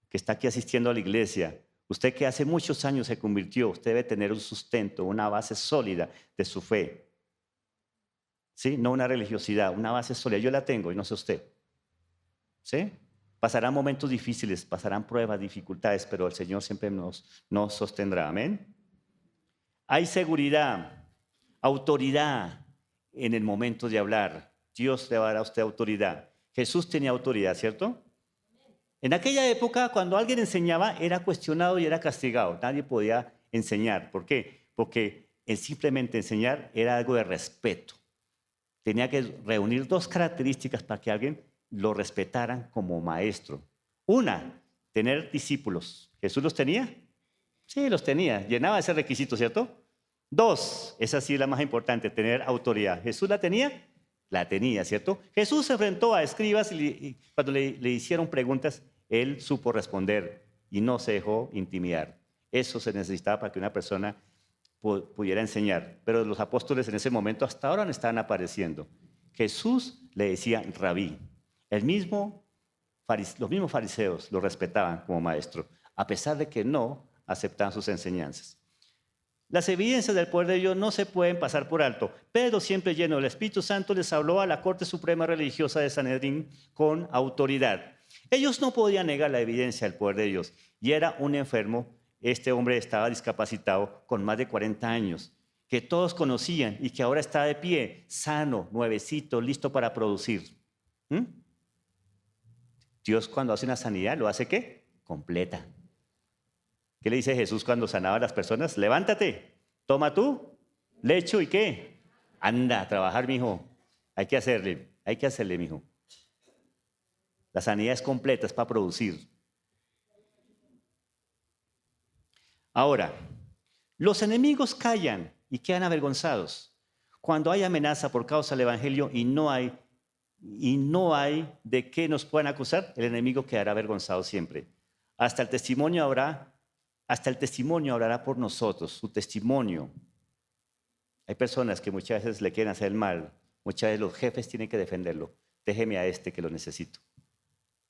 que está aquí asistiendo a la iglesia, usted que hace muchos años se convirtió, usted debe tener un sustento, una base sólida de su fe. ¿Sí? No una religiosidad, una base sólida. Yo la tengo y no sé usted. ¿Sí? Pasarán momentos difíciles, pasarán pruebas, dificultades, pero el Señor siempre nos sostendrá. Amén. Hay seguridad, autoridad en el momento de hablar. Dios le va a dar a usted autoridad. Jesús tenía autoridad, ¿cierto? En aquella época, cuando alguien enseñaba, era cuestionado y era castigado. Nadie podía enseñar. ¿Por qué? Porque el simplemente enseñar era algo de respeto. Tenía que reunir dos características para que alguien lo respetaran como maestro. Una, tener discípulos. ¿Jesús los tenía? Sí, los tenía. Llenaba ese requisito, ¿cierto? Dos, esa sí es la más importante, tener autoridad. ¿Jesús la tenía? La tenía, ¿cierto? Jesús se enfrentó a escribas y cuando le hicieron preguntas, él supo responder y no se dejó intimidar. Eso se necesitaba para que una persona pudiera enseñar. Pero los apóstoles en ese momento hasta ahora no estaban apareciendo. Jesús le decía rabí. Los mismos fariseos lo respetaban como maestro, a pesar de que no aceptaban sus enseñanzas. Las evidencias del poder de Dios no se pueden pasar por alto. Pedro, siempre lleno del Espíritu Santo, les habló a la Corte Suprema Religiosa de Sanedrín con autoridad. Ellos no podían negar la evidencia del poder de Dios. Y era un enfermo, este hombre estaba discapacitado con más de 40 años, que todos conocían y que ahora está de pie, sano, nuevecito, listo para producir. Dios cuando hace una sanidad, ¿lo hace qué? Completa. ¿Qué le dice Jesús cuando sanaba a las personas? Levántate, toma tu lecho y ¿qué? Anda a trabajar, mijo. Hay que hacerle, mijo. La sanidad es completa, es para producir. Ahora, los enemigos callan y quedan avergonzados cuando hay amenaza por causa del evangelio y no hay de qué nos puedan acusar. El enemigo quedará avergonzado siempre. Hasta el testimonio hablará por nosotros, su testimonio. Hay personas que muchas veces le quieren hacer el mal. Muchas veces los jefes tienen que defenderlo. Déjeme a este que lo necesito.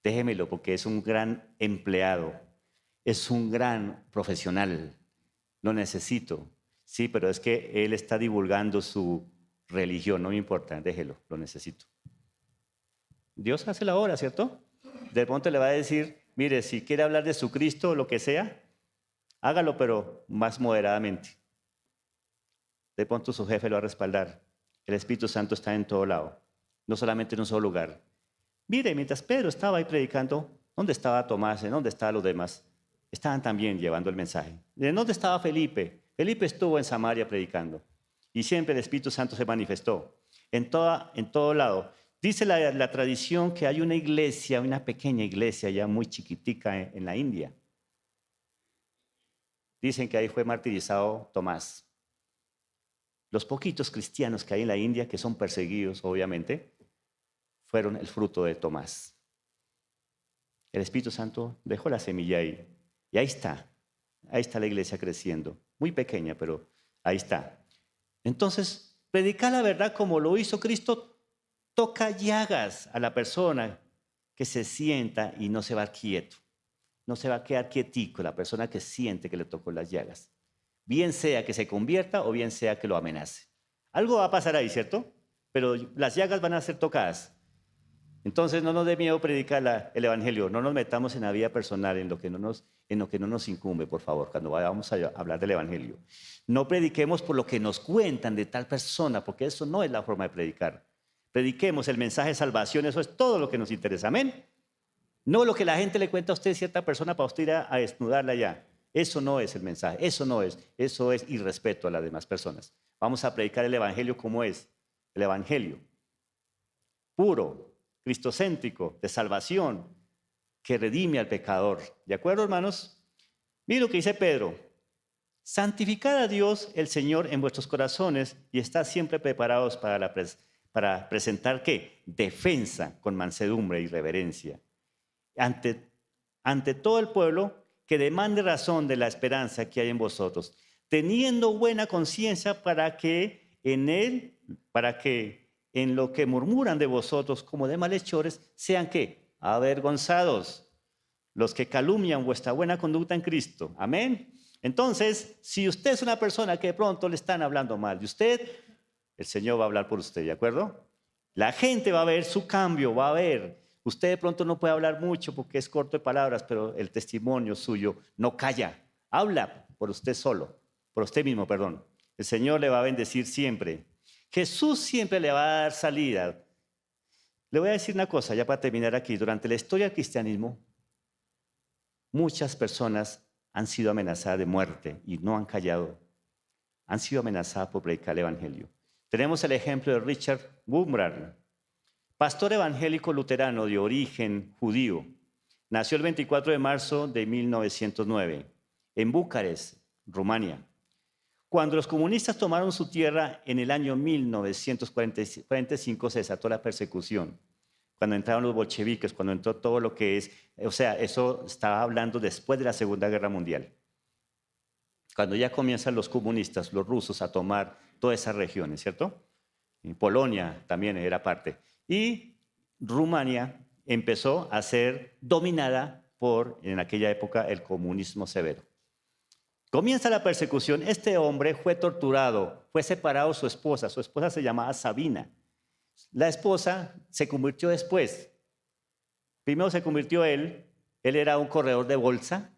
Déjemelo porque es un gran empleado. Es un gran profesional. Lo necesito. Sí, pero es que él está divulgando su religión. No me importa, déjelo, lo necesito. Dios hace la obra, ¿cierto? De pronto le va a decir, mire, si quiere hablar de su Cristo o lo que sea, hágalo, pero más moderadamente. De pronto su jefe lo va a respaldar. El Espíritu Santo está en todo lado, no solamente en un solo lugar. Mire, mientras Pedro estaba ahí predicando, ¿dónde estaba Tomás? ¿En dónde estaban los demás? Estaban también llevando el mensaje. ¿En dónde estaba Felipe? Felipe estuvo en Samaria predicando. Y siempre el Espíritu Santo se manifestó. En todo lado. Dice la tradición que hay una iglesia, una pequeña iglesia ya muy chiquitica en la India. Dicen que ahí fue martirizado Tomás. Los poquitos cristianos que hay en la India, que son perseguidos, obviamente, fueron el fruto de Tomás. El Espíritu Santo dejó la semilla ahí. Y ahí está la iglesia creciendo. Muy pequeña, pero ahí está. Entonces, predicar la verdad como lo hizo Cristo toca llagas a la persona que se sienta y no se va quieto. No se va a quedar quietico la persona que siente que le tocó las llagas. Bien sea que se convierta o bien sea que lo amenace. Algo va a pasar ahí, ¿cierto? Pero las llagas van a ser tocadas. Entonces no nos dé miedo predicar el evangelio. No nos metamos en la vida personal, en lo que no nos incumbe, por favor, cuando vayamos a hablar del evangelio. No prediquemos por lo que nos cuentan de tal persona, porque eso no es la forma de predicar. Prediquemos el mensaje de salvación, eso es todo lo que nos interesa. Amén. No lo que la gente le cuenta a usted cierta persona para usted ir a desnudarla ya. Eso no es el mensaje, eso es irrespeto a las demás personas. Vamos a predicar el evangelio como es, el evangelio puro, cristocéntrico, de salvación, que redime al pecador. ¿De acuerdo, hermanos? Mira lo que dice Pedro. Santificad a Dios el Señor en vuestros corazones y estad siempre preparados para presentar, ¿qué? Defensa con mansedumbre y reverencia. Ante todo el pueblo que demande razón de la esperanza que hay en vosotros, teniendo buena conciencia para que en lo que murmuran de vosotros como de malhechores, sean ¿qué? Avergonzados los que calumnian vuestra buena conducta en Cristo. Amén. Entonces, si usted es una persona que de pronto le están hablando mal de usted, el Señor va a hablar por usted, ¿de acuerdo? La gente va a ver su cambio, va a ver. Usted de pronto no puede hablar mucho porque es corto de palabras, pero el testimonio suyo no calla. Habla por usted solo, por usted mismo, perdón. El Señor le va a bendecir siempre. Jesús siempre le va a dar salida. Le voy a decir una cosa, ya para terminar aquí. Durante la historia del cristianismo, muchas personas han sido amenazadas de muerte y no han callado. Han sido amenazadas por predicar el evangelio. Tenemos el ejemplo de Richard Wurmbrand, pastor evangélico luterano de origen judío. Nació el 24 de marzo de 1909 en Bucarest, Rumania. Cuando los comunistas tomaron su tierra en el año 1945 se desató la persecución. Cuando entraron los bolcheviques, cuando entró todo lo que es, o sea, eso estaba hablando después de la Segunda Guerra Mundial. Cuando ya comienzan los comunistas, los rusos, a tomar todas esas regiones, ¿cierto? Y Polonia también era parte. Y Rumania empezó a ser dominada por, en aquella época, el comunismo severo. Comienza la persecución. Este hombre fue torturado, fue separado de su esposa se llamaba Sabina. La esposa se convirtió después. Primero se convirtió él era un corredor de bolsa,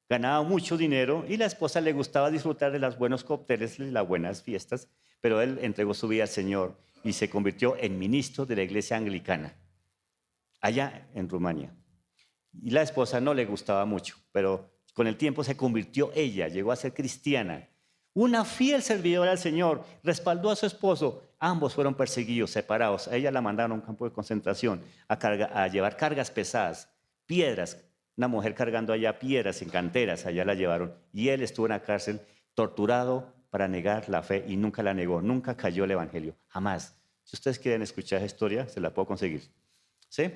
ganaba mucho dinero y la esposa le gustaba disfrutar de los buenos cócteles y las buenas fiestas, pero él entregó su vida al Señor y se convirtió en ministro de la iglesia anglicana, allá en Rumania. Y la esposa no le gustaba mucho, pero con el tiempo se convirtió ella, llegó a ser cristiana. Una fiel servidora al Señor, respaldó a su esposo. Ambos fueron perseguidos, separados. A ella la mandaron a un campo de concentración a llevar cargas pesadas, piedras. Una mujer cargando allá piedras en canteras, allá la llevaron. Y él estuvo en la cárcel torturado para negar la fe y nunca la negó, nunca cayó el evangelio, jamás. Si ustedes quieren escuchar esa historia, se la puedo conseguir. ¿Sí?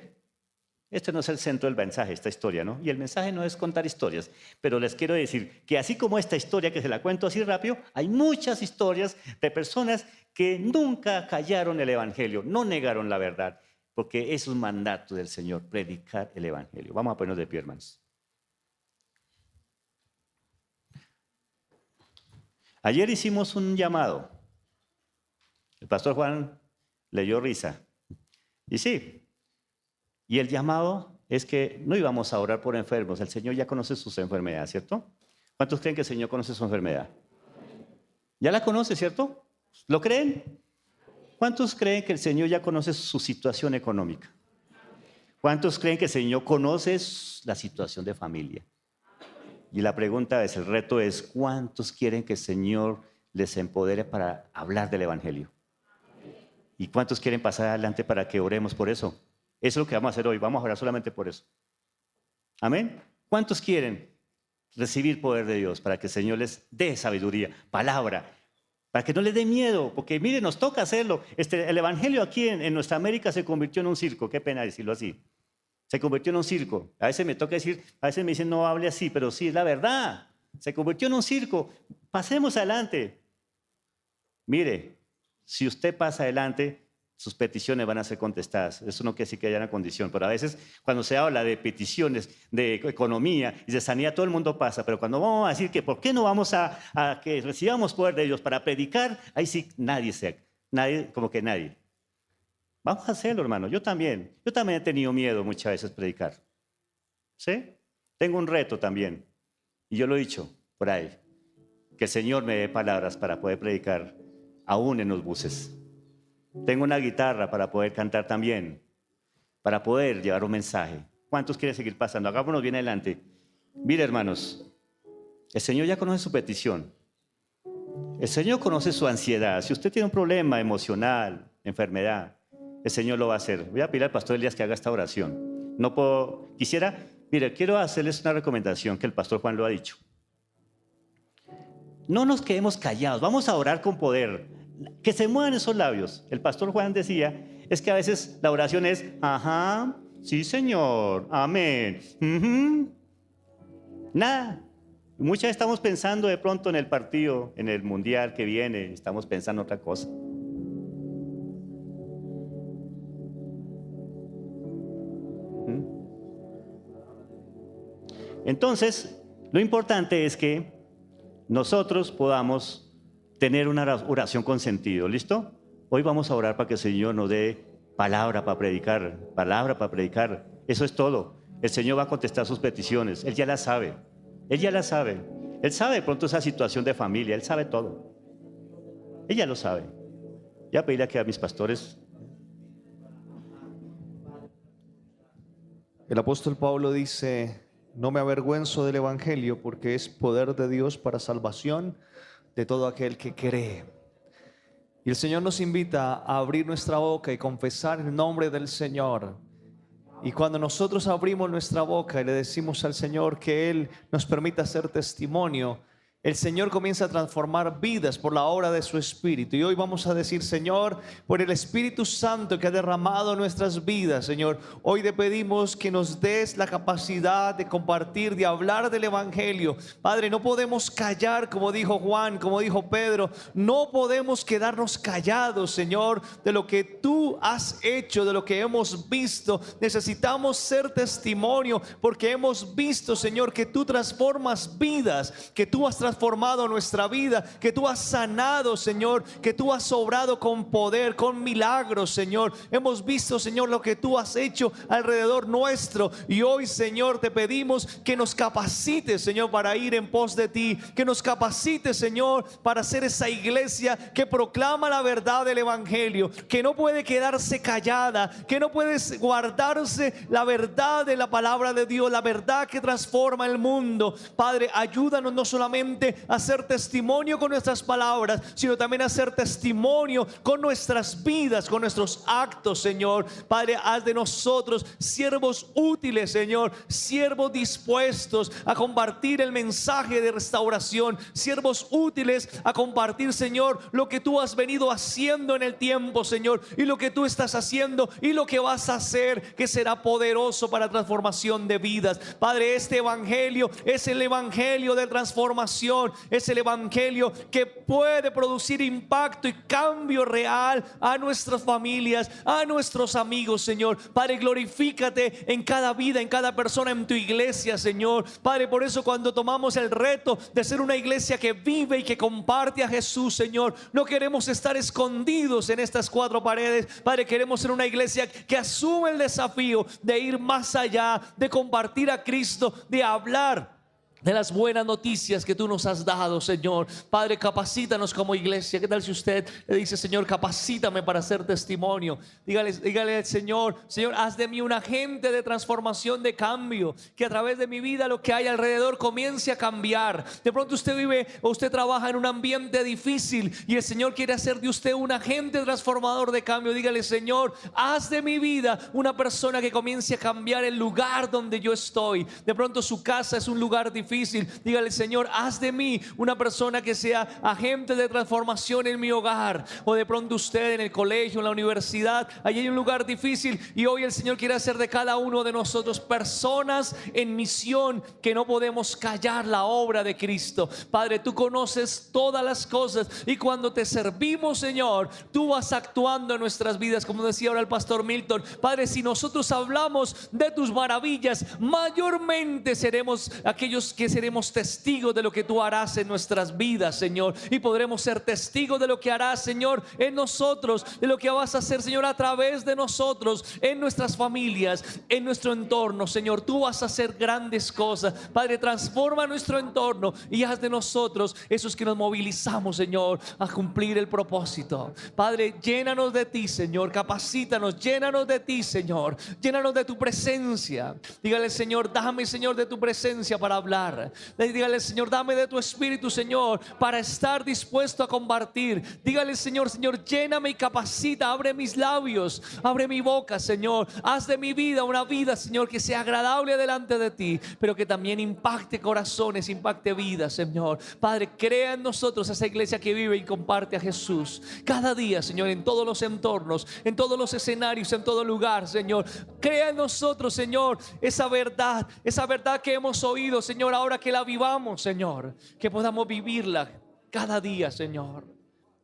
Este no es el centro del mensaje, esta historia, ¿no? Y el mensaje no es contar historias, pero les quiero decir que así como esta historia, que se la cuento así rápido, hay muchas historias de personas que nunca callaron el evangelio, no negaron la verdad, porque es un mandato del Señor, predicar el evangelio. Vamos a ponernos de pie, hermanos. Ayer hicimos un llamado. El pastor Juan le dio risa. Y sí. Y el llamado es que no íbamos a orar por enfermos. El Señor ya conoce sus enfermedades, ¿cierto? ¿Cuántos creen que el Señor conoce su enfermedad? ¿Ya la conoce, cierto? ¿Lo creen? ¿Cuántos creen que el Señor ya conoce su situación económica? ¿Cuántos creen que el Señor conoce la situación de familia? Y la pregunta es, el reto es, ¿cuántos quieren que el Señor les empodere para hablar del evangelio? ¿Y cuántos quieren pasar adelante para que oremos por eso? Eso es lo que vamos a hacer hoy. Vamos a orar solamente por eso. Amén. ¿Cuántos quieren recibir poder de Dios para que el Señor les dé sabiduría, palabra, para que no les dé miedo? Porque miren, nos toca hacerlo. El evangelio aquí en nuestra América se convirtió en un circo. Qué pena decirlo así. Se convirtió en un circo. A veces me toca decir, a veces me dicen no hable así, pero sí, es la verdad. Se convirtió en un circo. Pasemos adelante. Mire, si usted pasa adelante, sus peticiones van a ser contestadas. Eso no quiere decir que haya una condición, pero a veces cuando se habla de peticiones, de economía y de sanidad, todo el mundo pasa, pero cuando vamos a decir que por qué no vamos a que recibamos poder de Dios para predicar, ahí sí como que nadie. Vamos a hacerlo, hermano. Yo también he tenido miedo muchas veces predicar. ¿Sí? Tengo un reto también, y yo lo he dicho por ahí, que el Señor me dé palabras para poder predicar aún en los buses. Tengo una guitarra para poder cantar también, para poder llevar un mensaje. ¿Cuántos quieren seguir pasando? Hagámonos bien adelante. Mire, hermanos, el Señor ya conoce su petición. El Señor conoce su ansiedad. Si usted tiene un problema emocional, enfermedad, el Señor lo va a hacer. Voy a pedir al pastor Elías que haga esta oración. No puedo, mire, quiero hacerles una recomendación que el pastor Juan lo ha dicho. No nos quedemos callados, vamos a orar con poder. Que se muevan esos labios. El pastor Juan decía, es que a veces la oración es, ajá, sí Señor, amén. Nada. Muchas veces estamos pensando de pronto en el partido, en el mundial que viene, estamos pensando en otra cosa. Entonces, lo importante es que nosotros podamos tener una oración con sentido, ¿listo? Hoy vamos a orar para que el Señor nos dé palabra para predicar, Eso es todo. El Señor va a contestar sus peticiones, Él ya las sabe. Él ya la sabe. Él sabe de pronto esa situación de familia. Él sabe todo. Ella lo sabe. Ya pediré aquí a mis pastores. El apóstol Pablo dice: no me avergüenzo del evangelio, porque es poder de Dios para salvación de todo aquel que cree. Y el Señor nos invita a abrir nuestra boca y confesar el nombre del Señor. Y cuando nosotros abrimos nuestra boca y le decimos al Señor que Él nos permita hacer testimonio, el Señor comienza a transformar vidas por la obra de su Espíritu. Y hoy vamos a decir: Señor, por el Espíritu Santo que ha derramado en nuestras vidas, Señor, hoy te pedimos que nos des la capacidad de compartir, de hablar del Evangelio. Padre, no podemos callar, como dijo Juan, como dijo Pedro. No podemos quedarnos callados, Señor, de lo que tú has hecho, de lo que hemos visto. Necesitamos ser testimonio, porque hemos visto, Señor, que tú transformas vidas, que tú has transformado nuestra vida, que tú has sanado, Señor, que tú has obrado con poder, con milagros, Señor. Hemos visto, Señor, lo que tú has hecho alrededor nuestro, y hoy, Señor, te pedimos que nos capacites, Señor, para ir en pos de ti, que nos capacites, Señor, para ser esa iglesia que proclama la verdad del Evangelio, que no puede quedarse callada, que no puede guardarse la verdad de la palabra de Dios, la verdad que transforma el mundo. Padre, ayúdanos no solamente a hacer testimonio con nuestras palabras, sino también a hacer testimonio con nuestras vidas, con nuestros actos, Señor. Padre, haz de nosotros siervos útiles, Señor, siervos dispuestos a compartir el mensaje de restauración, siervos útiles a compartir, Señor, lo que tú has venido haciendo en el tiempo, Señor, y lo que tú estás haciendo y lo que vas a hacer, que será poderoso para transformación de vidas. Padre, este evangelio es el evangelio de transformación, es el evangelio que puede producir impacto y cambio real a nuestras familias, a nuestros amigos, Señor. Padre, glorifícate en cada vida, en cada persona en tu iglesia, Señor. Padre, por eso cuando tomamos el reto de ser una iglesia que vive y que comparte a Jesús, Señor, no queremos estar escondidos en estas cuatro paredes. Padre, queremos ser una iglesia que asume el desafío de ir más allá, de compartir a Cristo, de hablar de las buenas noticias que tú nos has dado, Señor. Padre, capacítanos como iglesia. ¿Qué tal si usted le dice: Señor, capacítame para hacer testimonio? Dígale al Señor: Señor, haz de mí un agente de transformación, de cambio, que a través de mi vida lo que hay alrededor comience a cambiar. De pronto usted vive o usted trabaja en un ambiente difícil y el Señor quiere hacer de usted un agente transformador de cambio. Dígale: Señor, haz de mi vida una persona que comience a cambiar el lugar donde yo estoy. De pronto su casa es un lugar difícil. Dígale: Señor, haz de mí una persona que sea agente de transformación en mi hogar. O de pronto usted en el colegio, en la universidad, allí hay un lugar difícil, y hoy el Señor quiere hacer de cada uno de nosotros personas en misión, que no podemos callar la obra de Cristo. Padre, tú conoces todas las cosas, y cuando te servimos, Señor, tú vas actuando en nuestras vidas, como decía ahora el pastor Milton. Padre, si nosotros hablamos de tus maravillas, mayormente seremos aquellos que seremos testigos de lo que tú harás en nuestras vidas, Señor, y podremos ser testigos de lo que harás, Señor, en nosotros, de lo que vas a hacer, Señor, a través de nosotros, en nuestras familias, en nuestro entorno, Señor. Tú vas a hacer grandes cosas. Padre, transforma nuestro entorno y haz de nosotros esos que nos movilizamos, Señor, a cumplir el propósito. Padre, llénanos de ti, Señor, capacítanos, llénanos de ti, Señor, llénanos de tu presencia. Dígale: Señor, dame, Señor, de tu presencia para hablar. dar. Dígale, Señor, dame de tu espíritu, Señor, para estar dispuesto a compartir. Dígale, Señor, Señor, lléname y capacita, abre mis labios, abre mi boca, Señor. Haz de mi vida una vida, Señor, que sea agradable delante de ti, pero que también impacte corazones, impacte vidas, Señor. Padre, crea en nosotros esa iglesia que vive y comparte a Jesús cada día, Señor, en todos los entornos, en todos los escenarios, en todo lugar, Señor. Crea en nosotros, Señor, esa verdad que hemos oído, Señor, ahora que la vivamos, Señor, que podamos vivirla cada día, Señor.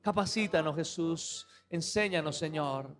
Capacítanos, Jesús, enséñanos, Señor.